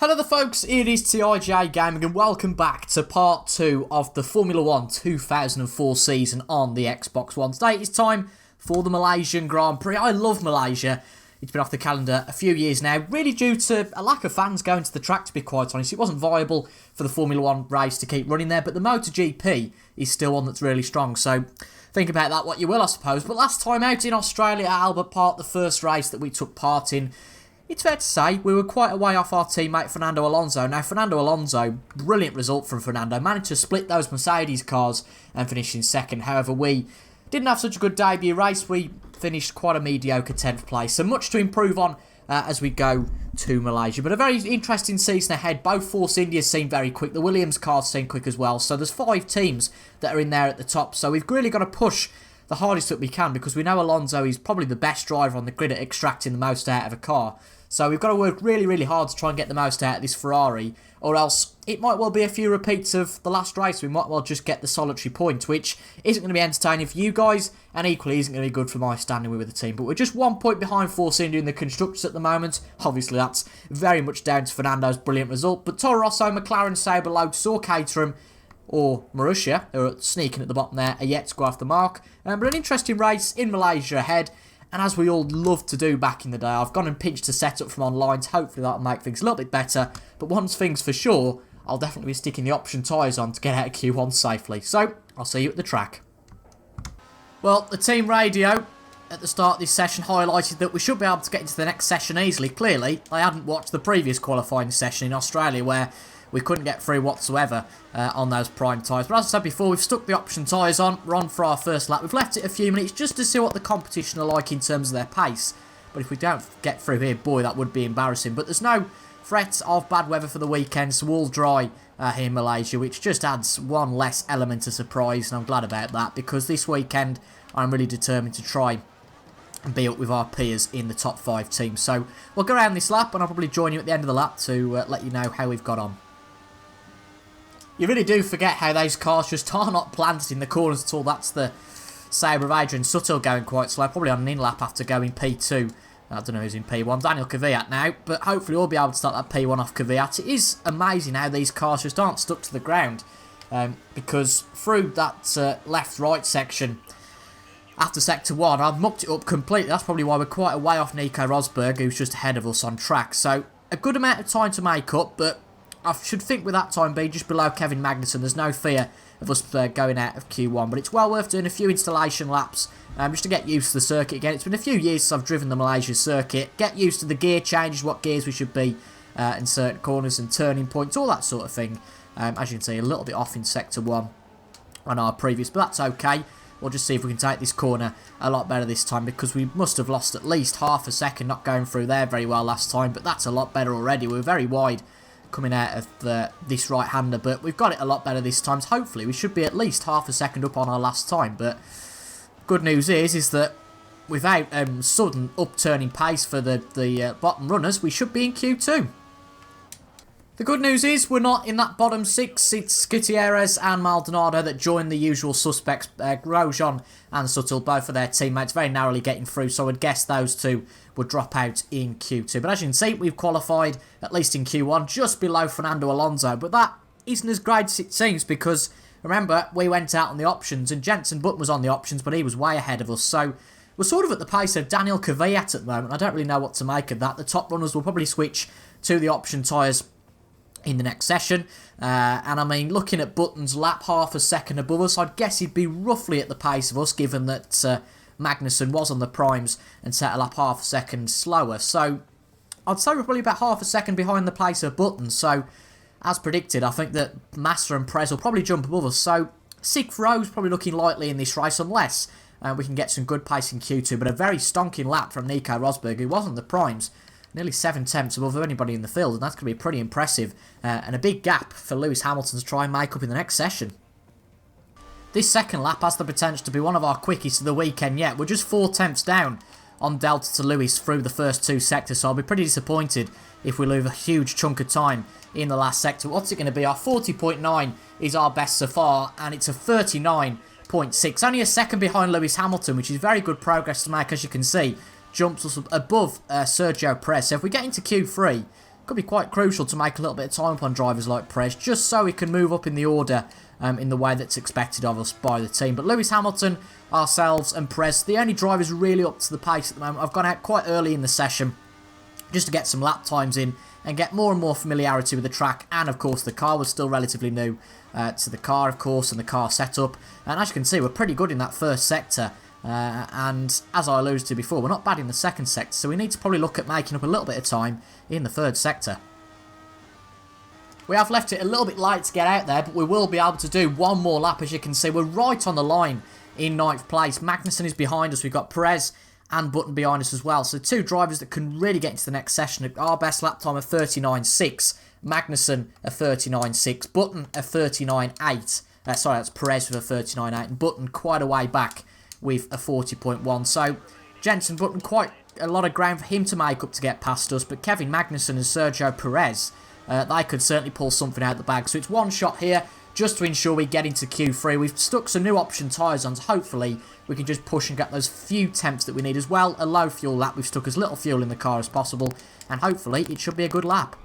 Hello there folks, it is TIJ Gaming and welcome back to part 2 of the Formula 1 2004 season on the Xbox One. Today it's time for the Malaysian Grand Prix. I love Malaysia. It's been off the calendar a few years now, really due to a lack of fans going to the track, to be quite honest. It wasn't viable for the Formula 1 race to keep running there, but the MotoGP is still one that's really strong, so think about that what you will, I suppose. But last time out in Australia at Albert Park, the first race that we took part in, it's fair to say we were quite a way off our teammate Fernando Alonso. Now, Fernando Alonso, brilliant result from Fernando, managed to split those Mercedes cars and finish in second. However, we didn't have such a good debut race. We finished quite a mediocre 10th place. So much to improve on as we go to Malaysia. But a very interesting season ahead. Both Force Indias seem very quick. The Williams cars seem quick as well. So there's 5 teams that are in there at the top. So we've really got to push the hardest that we can, because we know Alonso is probably the best driver on the grid at extracting the most out of a car. So we've got to work really, really hard to try and get the most out of this Ferrari, or else it might well be a few repeats of the last race. We might well just get the solitary point, which isn't going to be entertaining for you guys, and equally isn't going to be good for my standing with the team. But we're just 1 point behind Force India in the Constructors at the moment. Obviously, that's very much down to Fernando's brilliant result. But Toro Rosso, McLaren, Sauber, Lotus, or Caterham, or Malaysia, who are sneaking at the bottom there, are yet to go off the mark. But an interesting race in Malaysia ahead. And as we all loved to do back in the day, I've gone and pinched a setup from online. Hopefully that'll make things a little bit better. But one thing's for sure, I'll definitely be sticking the option tyres on to get out of Q1 safely. So, I'll see you at the track. Well, the team radio at the start of this session highlighted that we should be able to get into the next session easily. Clearly, I hadn't watched the previous qualifying session in Australia where we couldn't get through whatsoever on those prime tyres. But as I said before, we've stuck the option tyres on. We're on for our first lap. We've left it a few minutes just to see what the competition are like in terms of their pace. But if we don't get through here, boy, that would be embarrassing. But there's no threat of bad weather for the weekend, so all dry here in Malaysia, which just adds one less element of surprise. And I'm glad about that, because this weekend I'm really determined to try and be up with our peers in the top 5 teams. So we'll go around this lap, and I'll probably join you at the end of the lap to let you know how we've got on. You really do forget how those cars just are not planted in the corners at all. That's the Sauber of Adrian Suttel going quite slow, probably on an in-lap after going P2. I don't know who's in P1. Daniel Kvyat now, but hopefully we'll be able to start that P1 off Kvyat. It is amazing how these cars just aren't stuck to the ground, because through that left-right section after Sector 1, I've mucked it up completely. That's probably why we're quite a way off Nico Rosberg, who's just ahead of us on track. So a good amount of time to make up, but I should think with that time being just below Kevin Magnussen, there's no fear of us going out of Q1. But it's well worth doing a few installation laps just to get used to the circuit again. It's been a few years since I've driven the Malaysia circuit. Get used to the gear changes, what gears we should be in certain corners and turning points, all that sort of thing. As you can see, a little bit off in Sector 1 on our previous, but that's okay. We'll just see if we can take this corner a lot better this time, because we must have lost at least half a second not going through there very well last time. But that's a lot better already. We were very wide coming out of this right-hander, but we've got it a lot better this time. So hopefully we should be at least half a second up on our last time. But good news is that without sudden upturning pace for the bottom runners, we should be in Q2. The good news is we're not in that bottom 6. It's Gutierrez and Maldonado that join the usual suspects. Grosjean and Suttel, both of their teammates, very narrowly getting through, so I would guess those two would drop out in Q2. But as you can see, we've qualified, at least in Q1, just below Fernando Alonso. But that isn't as great as it seems, because remember, we went out on the options, and Jenson Button was on the options, but he was way ahead of us. So we're sort of at the pace of Daniel Kvyat at the moment. I don't really know what to make of that. The top runners will probably switch to the option tyres in the next session. And I mean, looking at Button's lap half a second above us, I'd guess he'd be roughly at the pace of us, given that Magnussen was on the primes and set a lap half a second slower. So I'd say we're probably about half a second behind the pace of Button. So as predicted, I think that Massa and Perez will probably jump above us. So 6th row's probably looking likely in this race, unless we can get some good pace in Q2. But a very stonking lap from Nico Rosberg, who wasn't the primes. Nearly 7 tenths above anybody in the field, and that's going to be pretty impressive. And a big gap for Lewis Hamilton to try and make up in the next session. This second lap has the potential to be one of our quickest of the weekend yet. We're just 4 tenths down on Delta to Lewis through the first 2 sectors, so I'll be pretty disappointed if we lose a huge chunk of time in the last sector. What's it going to be? Our 40.9 is our best so far, and it's a 39.6. Only a second behind Lewis Hamilton, which is very good progress to make, as you can see. Jumps us above Sergio Perez. So if we get into Q3, could be quite crucial to make a little bit of time up on drivers like Perez, just so he can move up in the order in the way that's expected of us by the team. But Lewis Hamilton, ourselves and Perez, the only drivers really up to the pace at the moment. I've gone out quite early in the session just to get some lap times in and get more and more familiarity with the track, and of course the car was still relatively new to the car, of course, and the car setup. And as you can see, we're pretty good in that first sector, and as I alluded to before, we're not bad in the second sector, so we need to probably look at making up a little bit of time in the third sector. We have left it a little bit late to get out there, but we will be able to do one more lap. As you can see, we're right on the line in 9th place. Magnussen is behind us. We've got Perez and Button behind us as well. So 2 drivers that can really get into the next session. Our best lap time of 39.6. Magnussen a 39.6. Button a 39.8. Sorry, that's Perez with a 39.8. And Button quite a way back with a 40.1. So Jenson Button, quite a lot of ground for him to make up to get past us. But Kevin Magnussen and Sergio Perez, they could certainly pull something out of the bag. So it's one shot here just to ensure we get into Q3. We've stuck some new option tyres on, so hopefully we can just push and get those few temps that we need as well. A low fuel lap. We've stuck as little fuel in the car as possible, and hopefully it should be a good lap.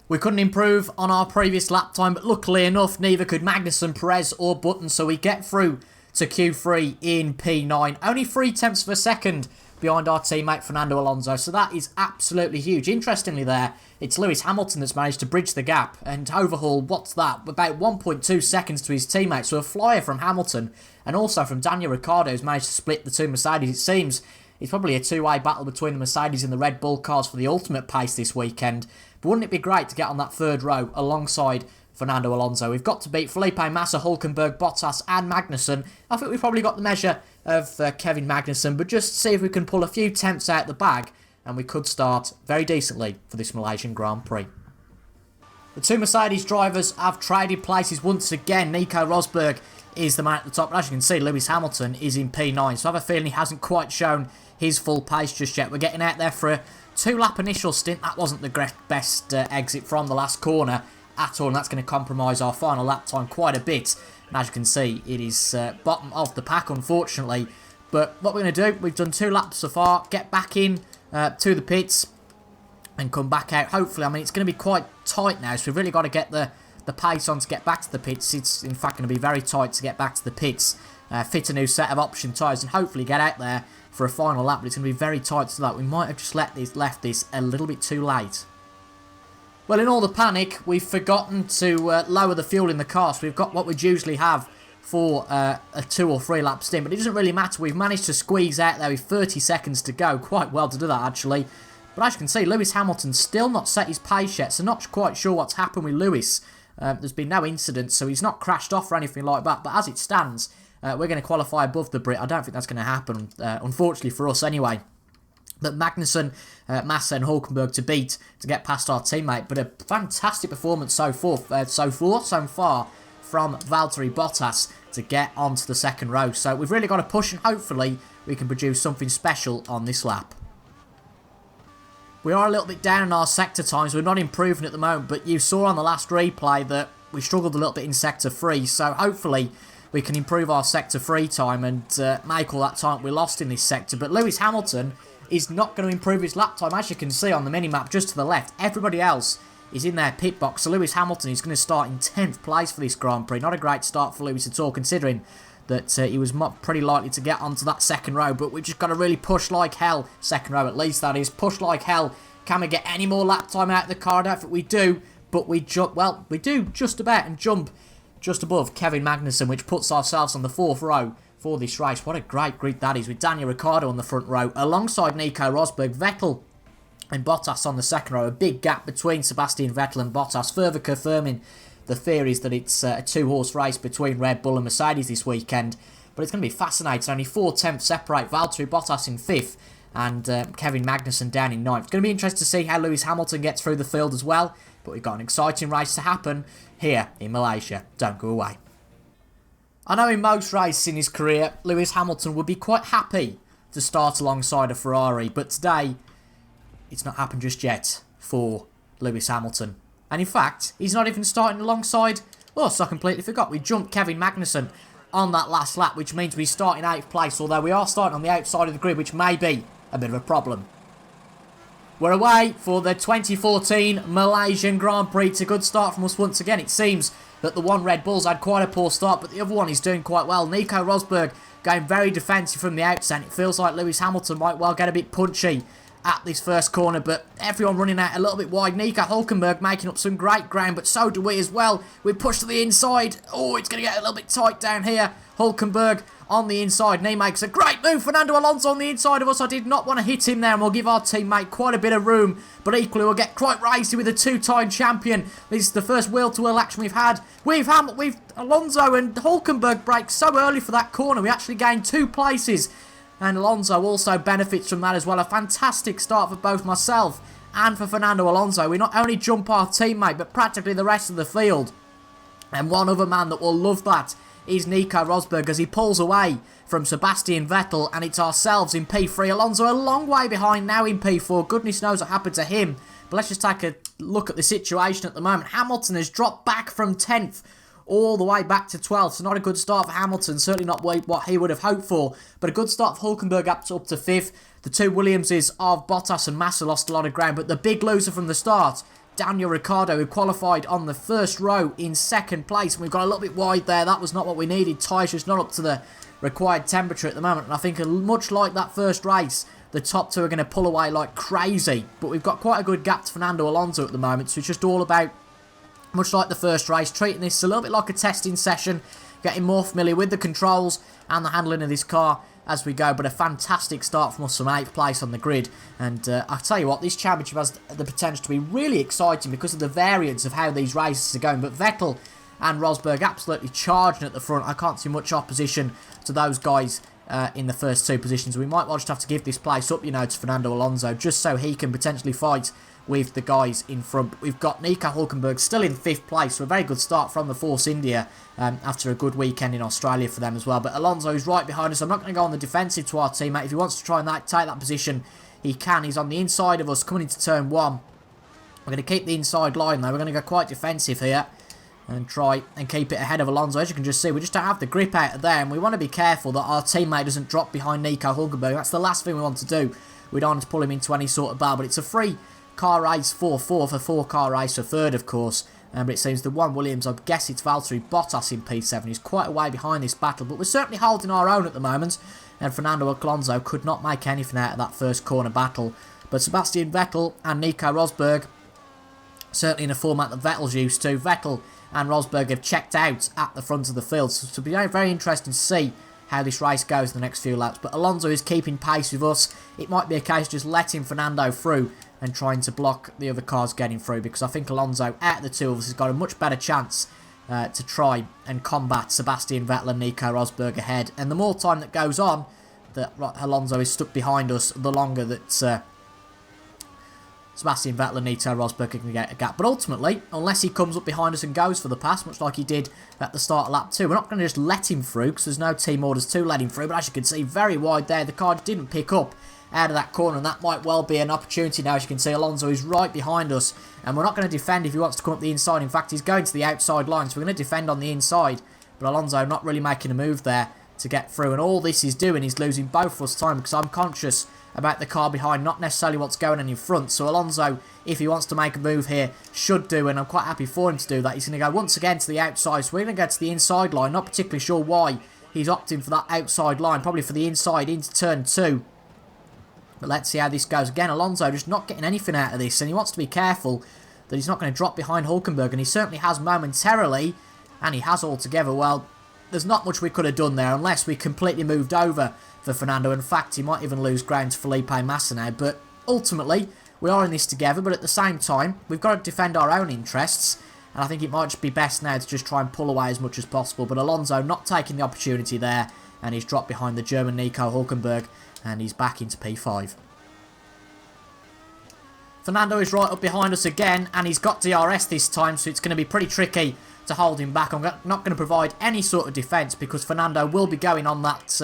We couldn't improve on our previous lap time, but luckily enough, neither could Magnussen, Perez or Button, so we get through to Q3 in P9. Only 3 tenths of a second behind our teammate Fernando Alonso, so that is absolutely huge. Interestingly there, it's Lewis Hamilton that's managed to bridge the gap and overhaul, what's that, about 1.2 seconds to his teammate. So a flyer from Hamilton and also from Daniel Ricciardo, who's managed to split the 2 Mercedes. It seems it's probably a 2-way battle between the Mercedes and the Red Bull cars for the ultimate pace this weekend. But wouldn't it be great to get on that 3rd row alongside Fernando Alonso? We've got to beat Felipe Massa, Hülkenberg, Bottas and Magnussen. I think we've probably got the measure of Kevin Magnussen, but just see if we can pull a few tenths out the bag, and we could start very decently for this Malaysian Grand Prix. The 2 Mercedes drivers have traded places once again. Nico Rosberg is the man at the top, but as you can see, Lewis Hamilton is in P9, so I have a feeling he hasn't quite shown his full pace just yet. We're getting out there for a 2-lap initial stint. That wasn't the best exit from the last corner at all, and that's going to compromise our final lap time quite a bit. And as you can see, it is bottom of the pack, unfortunately. But what we're going to do, we've done 2 laps so far, get back in to the pits and come back out. Hopefully, I mean, it's going to be quite tight now, so we've really got to get the pace on to get back to the pits. It's, in fact, going to be very tight to get back to the pits. Fit a new set of option tyres and hopefully get out there for a final lap, but it's going to be very tight to that. We might have just left this a little bit too late. Well, in all the panic, we've forgotten to lower the fuel in the car, so we've got what we'd usually have for a 2 or 3 lap stint, but it doesn't really matter. We've managed to squeeze out there with 30 seconds to go. Quite well to do that, actually. But as you can see, Lewis Hamilton's still not set his pace yet, so not quite sure what's happened with Lewis. There's been no incident, so he's not crashed off or anything like that, but as it stands, we're going to qualify above the Brit. I don't think that's going to happen, unfortunately for us anyway. But Magnussen, Massa and Hülkenberg to beat to get past our teammate. But a fantastic performance so far from Valtteri Bottas to get onto the 2nd row. So we've really got to push, and hopefully we can produce something special on this lap. We are a little bit down in our sector times. We're not improving at the moment, but you saw on the last replay that we struggled a little bit in sector 3. So hopefully we can improve our sector 3 time and make all that time we lost in this sector. But Lewis Hamilton is not going to improve his lap time. As you can see on the mini-map just to the left, everybody else is in their pit box. So Lewis Hamilton is going to start in 10th place for this Grand Prix. Not a great start for Lewis at all, considering that he was pretty likely to get onto that 2nd row. But we've just got to really push like hell. 2nd row at least, that is. Push like hell. Can we get any more lap time out of the car? I don't think we do. But we do just about and jump just above Kevin Magnussen, which puts ourselves on the 4th row for this race. What a great grid that is, with Daniel Ricciardo on the front row alongside Nico Rosberg, Vettel and Bottas on the 2nd row. A big gap between Sebastian Vettel and Bottas, further confirming the theories that it's a 2-horse race between Red Bull and Mercedes this weekend. But it's going to be fascinating. Only 4 tenths separate Valtteri Bottas in 5th and Kevin Magnussen down in 9th. It's going to be interesting to see how Lewis Hamilton gets through the field as well. But we've got an exciting race to happen here in Malaysia. Don't go away. I know in most races in his career, Lewis Hamilton would be quite happy to start alongside a Ferrari, but today, it's not happened just yet for Lewis Hamilton. And in fact, he's not even starting alongside us. I completely forgot. We jumped Kevin Magnussen on that last lap, which means we start in 8th place, although we are starting on the outside of the grid, which may be a bit of a problem. We're away for the 2014 Malaysian Grand Prix. It's a good start from us once again. It seems that the one Red Bull's had quite a poor start, but the other one is doing quite well. Nico Rosberg going very defensive from the outset. It feels like Lewis Hamilton might well get a bit punchy at this first corner, but everyone running out a little bit wide. Nico Hülkenberg making up some great ground, but so do we as well. We push to the inside. Oh, it's going to get a little bit tight down here. Hülkenberg on the inside, and he makes a great move. Fernando Alonso on the inside of us. I did not want to hit him there, and we'll give our teammate quite a bit of room, but equally we'll get quite racy with a two-time champion. This is the first wheel-to-wheel action we've had. We've Alonso, and Hülkenberg breaks so early for that corner. We actually gained 2 places, and Alonso also benefits from that as well. A fantastic start for both myself and for Fernando Alonso. We not only jump our teammate, but practically the rest of the field. And one other man that will love that is Nico Rosberg as he pulls away from Sebastian Vettel, and it's ourselves in P3. Alonso a long way behind now in P4. Goodness knows what happened to him. But let's just take a look at the situation at the moment. Hamilton has dropped back from 10th all the way back to 12th. So not a good start for Hamilton. Certainly not what he would have hoped for. But a good start for Hülkenberg up to 5th. The 2 Williamses of Bottas and Massa lost a lot of ground. But the big loser from the start, Daniel Ricciardo, who qualified on the first row in 2nd place. And we've got a little bit wide there. That was not what we needed. Tyres just not up to the required temperature at the moment. And I think much like that first race, the top 2 are going to pull away like crazy. But we've got quite a good gap to Fernando Alonso at the moment. So it's just all about, much like the first race, treating this a little bit like a testing session, getting more familiar with the controls and the handling of this car as we go. But a fantastic start from us from 8th place on the grid. And I'll tell you what, this championship has the potential to be really exciting because of the variance of how these races are going. But Vettel and Rosberg absolutely charging at the front. I can't see much opposition to those guys in the first 2 positions. We might well just have to give this place up, to Fernando Alonso, just so he can potentially fight with the guys in front. We've got Nico Hülkenberg still in 5th place, so a very good start from the Force India after a good weekend in Australia for them as well. But Alonso is right behind us. I'm not going to go on the defensive to our teammate. If he wants to try and take that position, he can. He's on the inside of us coming into turn 1. We're going to keep the inside line though. We're going to go quite defensive here and try and keep it ahead of Alonso. As you can just see, we just don't have the grip out of there, and we want to be careful that our teammate doesn't drop behind Nico Hülkenberg. That's the last thing we want to do. We don't want to pull him into any sort of battle, but it's a free car race 4-4 for 4-car race for 3rd, of course. But it seems the 1 Williams, I guess it's Valtteri Bottas in P7. He's quite a way behind this battle, but we're certainly holding our own at the moment. And Fernando Alonso could not make anything out of that first corner battle. But Sebastian Vettel and Nico Rosberg, certainly in a format that Vettel's used to, Vettel and Rosberg have checked out at the front of the field. So it'll be very, very interesting to see how this race goes in the next few laps. But Alonso is keeping pace with us. It might be a case of just letting Fernando through and trying to block the other cars getting through, because I think Alonso, out of the 2 of us, has got a much better chance to try and combat Sebastian Vettel and Nico Rosberg ahead. And the more time that goes on that Alonso is stuck behind us, the longer that Sebastian Vettel and Nico Rosberg can get a gap. But ultimately, unless he comes up behind us and goes for the pass, much like he did at the start of lap 2, we're not going to just let him through, because there's no team orders to let him through. But as you can see, very wide there. The car didn't pick up out of that corner, and that might well be an opportunity now. As you can see, Alonso is right behind us, and we're not going to defend if he wants to come up the inside. In fact, he's going to the outside line, so we're going to defend on the inside. But Alonso not really making a move there to get through, and all this is doing is losing both of us time, because I'm conscious about the car behind, not necessarily what's going on in front. So Alonso, if he wants to make a move here, should do, and I'm quite happy for him to do that. He's going to go once again to the outside, so we're going to go to the inside line. Not particularly sure why he's opting for that outside line, probably for the inside into turn 2. But let's see how this goes. Again, Alonso just not getting anything out of this, and he wants to be careful that he's not going to drop behind Hülkenberg, and he certainly has momentarily, and he has altogether. Well, there's not much we could have done there unless we completely moved over for Fernando. In fact, he might even lose ground to Felipe Massa now, but ultimately, we are in this together. But at the same time, we've got to defend our own interests, and I think it might just be best now to just try and pull away as much as possible. But Alonso not taking the opportunity there, and he's dropped behind the German Nico Hülkenberg, and he's back into P5. Fernando is right up behind us again, and he's got DRS this time, so it's going to be pretty tricky to hold him back. I'm not going to provide any sort of defence, because Fernando will be going on that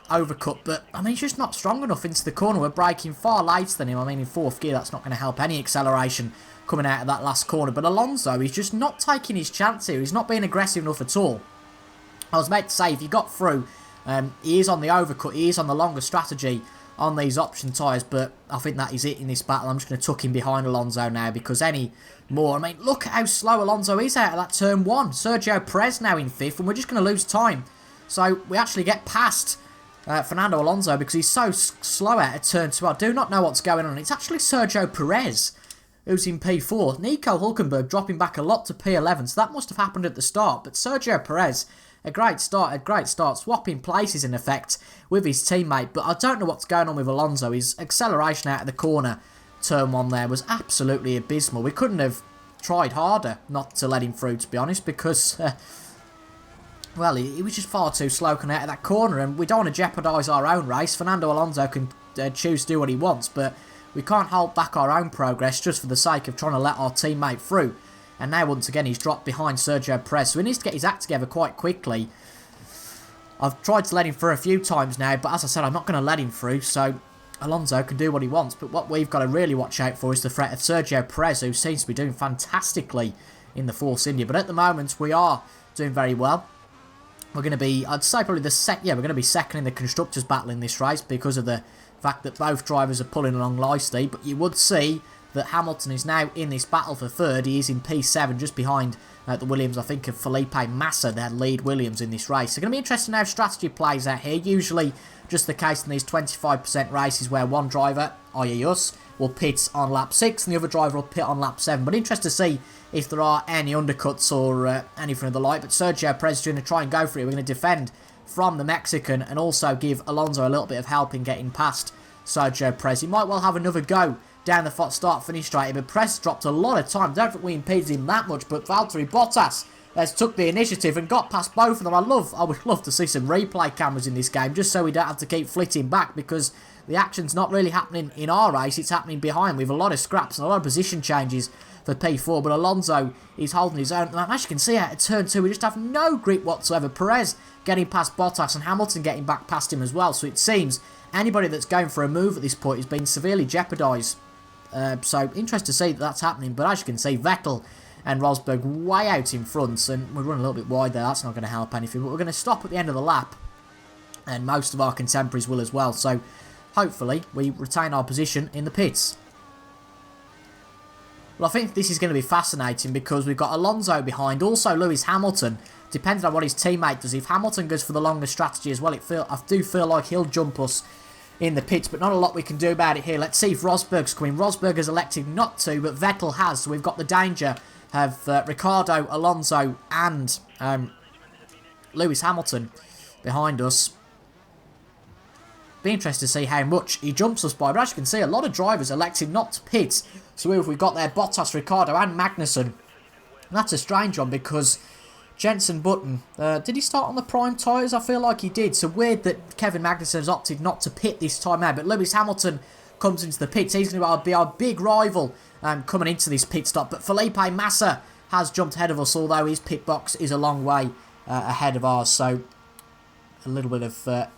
overcut, but I mean, he's just not strong enough into the corner. We're braking far later than him. I mean, in 4th gear, that's not going to help any acceleration coming out of that last corner. But Alonso, he's just not taking his chance here. He's not being aggressive enough at all. I was about to say, if you got through, he is on the overcut, he is on the longer strategy on these option tyres, but I think that is it in this battle. I'm just going to tuck him behind Alonso now, because any more... I mean, look at how slow Alonso is out of that turn 1. Sergio Perez now in 5th, and we're just going to lose time. So we actually get past Fernando Alonso because he's so slow out of turn 2. I do not know what's going on. It's actually Sergio Perez who's in P4. Nico Hülkenberg dropping back a lot to P11, so that must have happened at the start. But Sergio Perez, a great start, swapping places in effect with his teammate. But I don't know what's going on with Alonso. His acceleration out of the corner, turn 1 there, was absolutely abysmal. We couldn't have tried harder not to let him through, to be honest, because... well, he was just far too slow coming out of that corner, and we don't want to jeopardise our own race. Fernando Alonso can choose to do what he wants, but we can't hold back our own progress just for the sake of trying to let our teammate through. And now, once again, he's dropped behind Sergio Perez, so he needs to get his act together quite quickly. I've tried to let him through a few times now, but as I said, I'm not going to let him through, so Alonso can do what he wants. But what we've got to really watch out for is the threat of Sergio Perez, who seems to be doing fantastically in the Force India. But at the moment, we are doing very well. We're going to be, I'd say probably we're going to be second in the Constructors' battle in this race because of the fact that both drivers are pulling along nicely. But you would see that Hamilton is now in this battle for third. He is in P7, just behind the Williams, I think, of Felipe Massa, their lead Williams in this race. It's going to be interesting how strategy plays out here. Usually just the case in these 25% races where one driver, i.e. us, will pit on lap 6 and the other driver will pit on lap 7. But interesting to see if there are any undercuts or anything of the like. But Sergio Perez is going to try and go for it. We're going to defend from the Mexican and also give Alonso a little bit of help in getting past Sergio Perez. He might well have another go down the start-finish straight, but Perez dropped a lot of time. Don't think we impeded him that much, but Valtteri Bottas has took the initiative and got past both of them. I would love to see some replay cameras in this game, just so we don't have to keep flitting back, because the action's not really happening in our race, it's happening behind. We have a lot of scraps and a lot of position changes for P4, but Alonso is holding his own. And as you can see out of turn 2, we just have no grip whatsoever. Perez getting past Bottas and Hamilton getting back past him as well, so it seems anybody that's going for a move at this point is being severely jeopardised. So interesting to see that that's happening, but as you can see, Vettel and Rosberg way out in front, and we're running a little bit wide there. That's not going to help anything, but we're going to stop at the end of the lap, and most of our contemporaries will as well, so hopefully we retain our position in the pits. Well, I think this is going to be fascinating because we've got Alonso behind, also Lewis Hamilton, depending on what his teammate does. If Hamilton goes for the longer strategy as well, I do feel like he'll jump us in the pits, but not a lot we can do about it here. Let's see if Rosberg's coming. Rosberg has elected not to, but Vettel has, so we've got the danger of Ricciardo, Alonso and Lewis Hamilton behind us. Be interested to see how much he jumps us by, but as you can see, a lot of drivers elected not to pit. So who have we got there? Bottas, Ricciardo and Magnussen. And that's a strange one because Jenson Button, did he start on the prime tyres? I feel like he did. So weird that Kevin Magnussen has opted not to pit this time out. But Lewis Hamilton comes into the pits. He's going to be our big rival coming into this pit stop. But Felipe Massa has jumped ahead of us, although his pit box is a long way ahead of ours. So a little bit of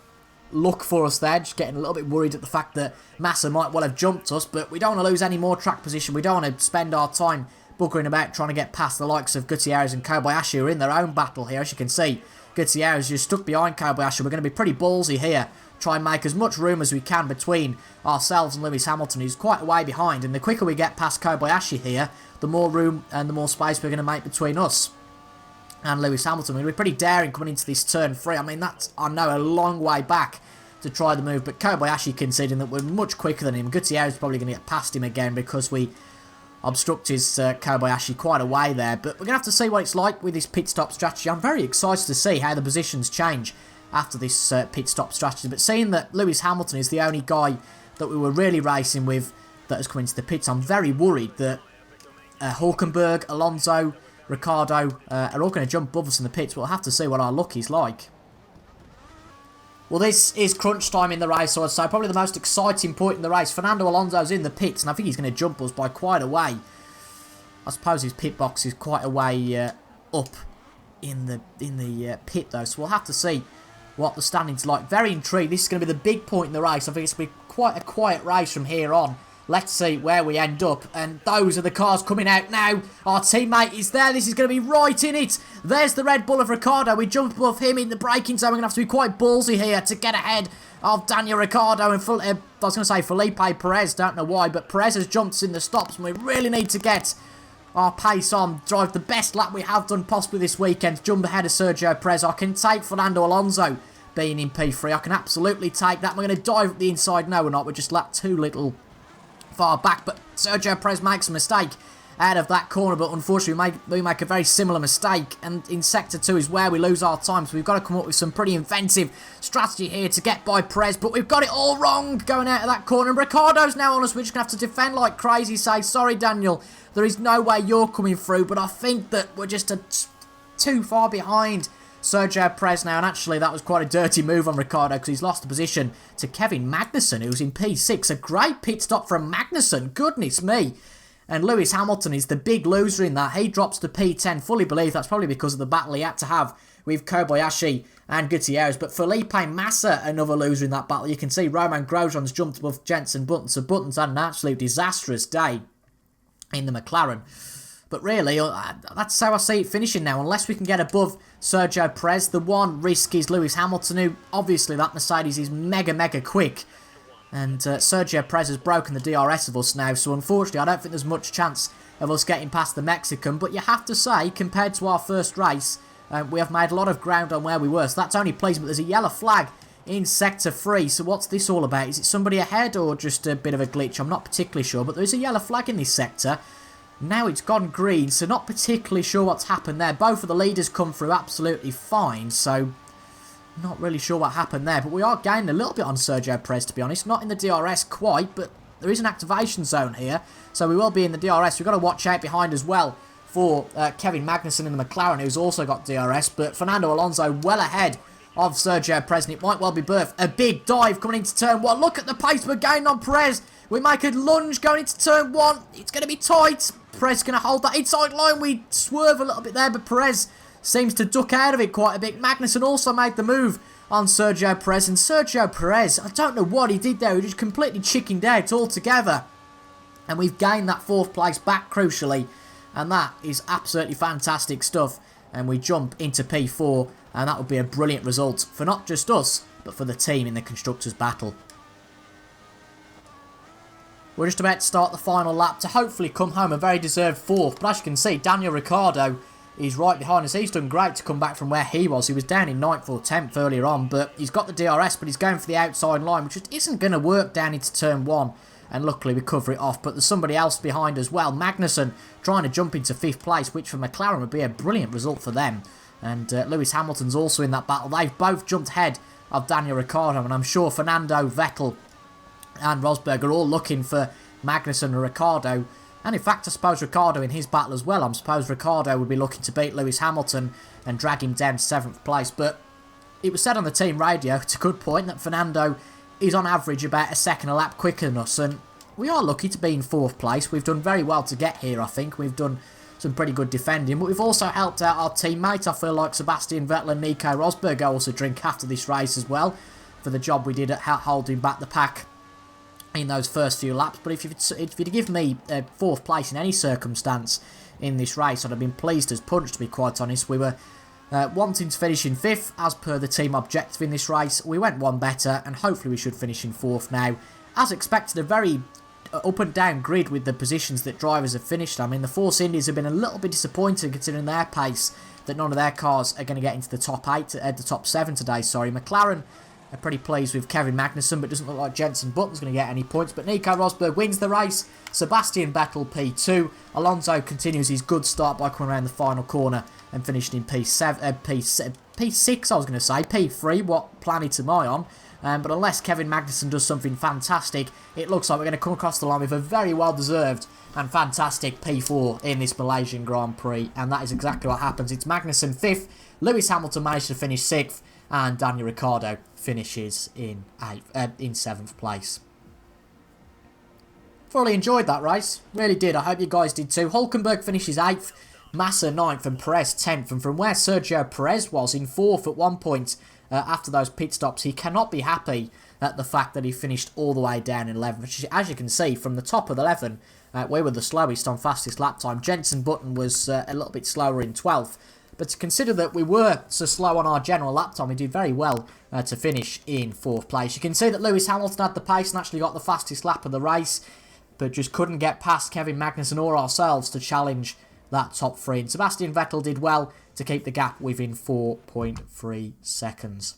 luck for us there. Just getting a little bit worried at the fact that Massa might well have jumped us. But we don't want to lose any more track position. We don't want to spend our time buggering about trying to get past the likes of Gutierrez and Kobayashi, who are in their own battle here. As you can see, Gutierrez just stuck behind Kobayashi. We're going to be pretty ballsy here. Try and make as much room as we can between ourselves and Lewis Hamilton, who's quite a way behind. And the quicker we get past Kobayashi here, the more room and the more space we're going to make between us and Lewis Hamilton. We're going to be pretty daring coming into this turn 3. I mean, that's, I know, a long way back to try the move. But Kobayashi, considering that we're much quicker than him, Gutierrez is probably going to get past him again because we obstructed Kobayashi quite a way there. But we're going to have to see what it's like with this pit stop strategy. I'm very excited to see how the positions change after this pit stop strategy. But seeing that Lewis Hamilton is the only guy that we were really racing with that has come into the pits, I'm very worried that Hülkenberg, Alonso, Ricciardo are all going to jump above us in the pits. We'll have to see what our luck is like. Well, this is crunch time in the race, so I'd say probably the most exciting point in the race. Fernando Alonso's in the pits, and I think he's going to jump us by quite a way. I suppose his pit box is quite a way up in the pit, though, so we'll have to see what the standings are like. Very intrigued. This is going to be the big point in the race. I think it's going to be quite a quiet race from here on. Let's see where we end up. And those are the cars coming out now. Our teammate is there. This is going to be right in it. There's the Red Bull of Ricciardo. We jumped above him in the braking zone. We're going to have to be quite ballsy here to get ahead of Daniel Ricciardo and I was going to say Felipe Perez. Don't know why, but Perez has jumped in the stops and we really need to get our pace on. Drive the best lap we have done possibly this weekend. Jump ahead of Sergio Perez. I can take Fernando Alonso being in P3. I can absolutely take that. We're going to dive up the inside. No, we're not. We're just lap too little far back, but Sergio Perez makes a mistake out of that corner, but unfortunately we make a very similar mistake, and in Sector 2 is where we lose our time, so we've got to come up with some pretty inventive strategy here to get by Perez, but we've got it all wrong going out of that corner, and Ricciardo's now on us. We're just going to have to defend like crazy, say, sorry Daniel, there is no way you're coming through, but I think that we're just too far behind Sergio Perez now, and actually that was quite a dirty move on Ricciardo because he's lost the position to Kevin Magnussen, who's in P6. A great pit stop from Magnussen, goodness me. And Lewis Hamilton is the big loser in that. He drops to P10, fully believe that's probably because of the battle he had to have with Kobayashi and Gutierrez. But Felipe Massa, another loser in that battle. You can see Roman Grosjean's jumped above Jenson Button, so Button's had an absolute disastrous day in the McLaren. But really, that's how I see it finishing now. Unless we can get above Sergio Perez, the one risk is Lewis Hamilton, who obviously that Mercedes is mega quick. And Sergio Perez has broken the DRS of us now. So unfortunately, I don't think there's much chance of us getting past the Mexican. But you have to say, compared to our first race, we have made a lot of ground on where we were. So that's only pleasing. But there's a yellow flag in Sector 3. So what's this all about? Is it somebody ahead or just a bit of a glitch? I'm not particularly sure. But there is a yellow flag in this sector. Now it's gone green, so not particularly sure what's happened there. Both of the leaders come through absolutely fine, so not really sure what happened there. But we are gaining a little bit on Sergio Perez, to be honest. Not in the DRS quite, but there is an activation zone here, so we will be in the DRS. We've got to watch out behind as well for Kevin Magnussen in the McLaren, who's also got DRS. But Fernando Alonso well ahead of Sergio Perez, and it might well be birth. A big dive coming into turn 1. Look at the pace we're gaining on Perez. We make a lunge going into turn 1. It's going to be tight. Perez going to hold that inside line. We swerve a little bit there, but Perez seems to duck out of it quite a bit. Magnussen also made the move on Sergio Perez. And Sergio Perez, I don't know what he did there. He just completely chickened out altogether. And we've gained that 4th place back, crucially. And that is absolutely fantastic stuff. And we jump into P4. And that would be a brilliant result for not just us, but for the team in the Constructors' battle. We're just about to start the final lap to hopefully come home a very deserved 4th. But as you can see, Daniel Ricciardo is right behind us. He's done great to come back from where he was. He was down in 9th or 10th earlier on, but he's got the DRS, but he's going for the outside line, which just isn't going to work down into turn 1. And luckily we cover it off, but there's somebody else behind as well. Magnussen trying to jump into 5th place, which for McLaren would be a brilliant result for them. And Lewis Hamilton's also in that battle. They've both jumped ahead of Daniel Ricciardo, and I'm sure Fernando, Vettel and Rosberg are all looking for Magnussen and Ricciardo. And in fact, I suppose Ricciardo in his battle as well. I suppose Ricciardo would be looking to beat Lewis Hamilton and drag him down to 7th place. But it was said on the team radio, it's a good point, that Fernando is on average about a second a lap quicker than us. And we are lucky to be in 4th place. We've done very well to get here, I think. We've done some pretty good defending. But we've also helped out our teammate. I feel like Sebastian Vettel and Nico Rosberg also drink after this race as well, for the job we did at holding back the pack in those first few laps. But if you'd give me 4th place in any circumstance in this race, I'd have been pleased as punch, to be quite honest. We were wanting to finish in 5th as per the team objective in this race. We went one better, and hopefully we should finish in 4th now. As expected, a very up and down grid with the positions that drivers have finished. I mean, the Force Indies have been a little bit disappointing considering their pace, that none of their cars are going to get into the top 8, the top 7 today, sorry. McLaren are pretty pleased with Kevin Magnussen, but doesn't look like Jenson Button's going to get any points. But Nico Rosberg wins the race. Sebastian Vettel P2. Alonso continues his good start by coming around the final corner and finishing in P6, I was going to say. P3, what planet am I on? But unless Kevin Magnussen does something fantastic, it looks like we're going to come across the line with a very well-deserved and fantastic P4 in this Malaysian Grand Prix. And that is exactly what happens. It's Magnussen 5th, Lewis Hamilton managed to finish 6th, and Daniel Ricciardo finishes in 7th place. Thoroughly enjoyed that race, really did. I hope you guys did too. Hulkenberg finishes 8th, Massa 9th and Perez 10th. And from where Sergio Perez was in 4th at one point after those pit stops, he cannot be happy at the fact that he finished all the way down in 11th, which, as you can see, from the top of the 11, we were the slowest on fastest lap time. Jenson Button was a little bit slower in 12th. But to consider that we were so slow on our general lap time, we did very well to finish in 4th place. You can see that Lewis Hamilton had the pace and actually got the fastest lap of the race, but just couldn't get past Kevin Magnussen or ourselves to challenge that top 3. And Sebastian Vettel did well to keep the gap within 4.3 seconds.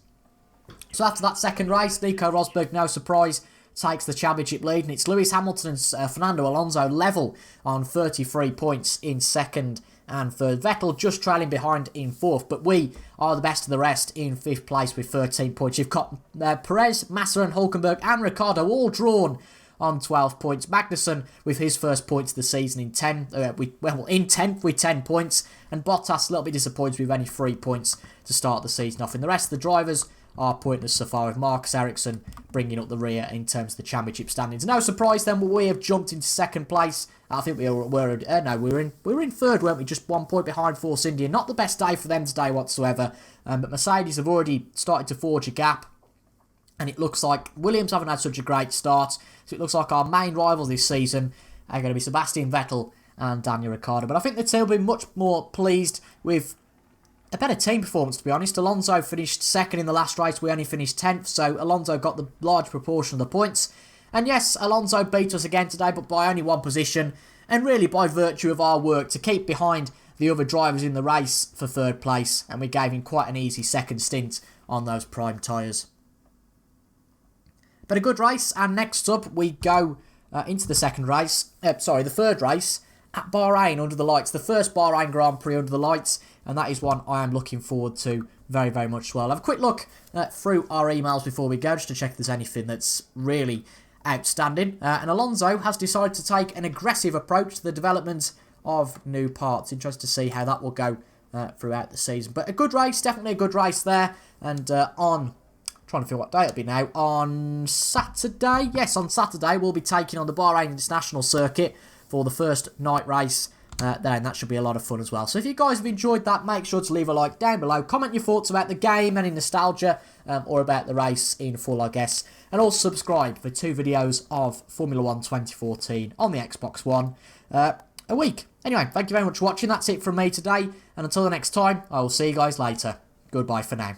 So after that second race, Nico Rosberg, no surprise, takes the championship lead, and it's Lewis Hamilton and Fernando Alonso level on 33 points in 2nd and 3rd. Vettel just trailing behind in 4th, but we are the best of the rest in 5th place with 13 points. You've got Perez, Massa and Hulkenberg and Ricciardo all drawn on 12 points. Magnussen with his first points of the season in 10th with 10 points, and Bottas a little bit disappointed with only 3 points to start the season off. And the rest of the drivers are pointless so far, with Marcus Ericsson bringing up the rear in terms of the championship standings. No surprise then, we have jumped into 2nd place. I think we were in 3rd, weren't we? Just 1 point behind Force India. Not the best day for them today whatsoever. But Mercedes have already started to forge a gap, and it looks like Williams haven't had such a great start. So it looks like our main rivals this season are going to be Sebastian Vettel and Daniel Ricciardo. But I think the team will be much more pleased with a better team performance, to be honest. Alonso finished 2nd in the last race. We only finished 10th, so Alonso got the large proportion of the points. And yes, Alonso beat us again today, but by only 1 position, and really by virtue of our work to keep behind the other drivers in the race for 3rd place, and we gave him quite an easy 2nd stint on those prime tyres. But a good race, and next up we go into the 3rd race at Bahrain under the lights. The first Bahrain Grand Prix under the lights, and that is one I am looking forward to very, very much as well. Have a quick look through our emails before we go, just to check if there's anything that's really outstanding. And Alonso has decided to take an aggressive approach to the development of new parts. Interested to see how that will go throughout the season. But a good race, definitely a good race there. And trying to feel what day it'll be now. On Saturday? Yes, on Saturday we'll be taking on the Bahrain International Circuit for the first night race there, and that should be a lot of fun as well. So if you guys have enjoyed that, make sure to leave a like down below. Comment your thoughts about the game, any nostalgia, or about the race in full, I guess. And also subscribe for 2 videos of Formula 1 2014 on the Xbox One a week. Anyway, thank you very much for watching. That's it from me today, and until the next time, I will see you guys later. Goodbye for now.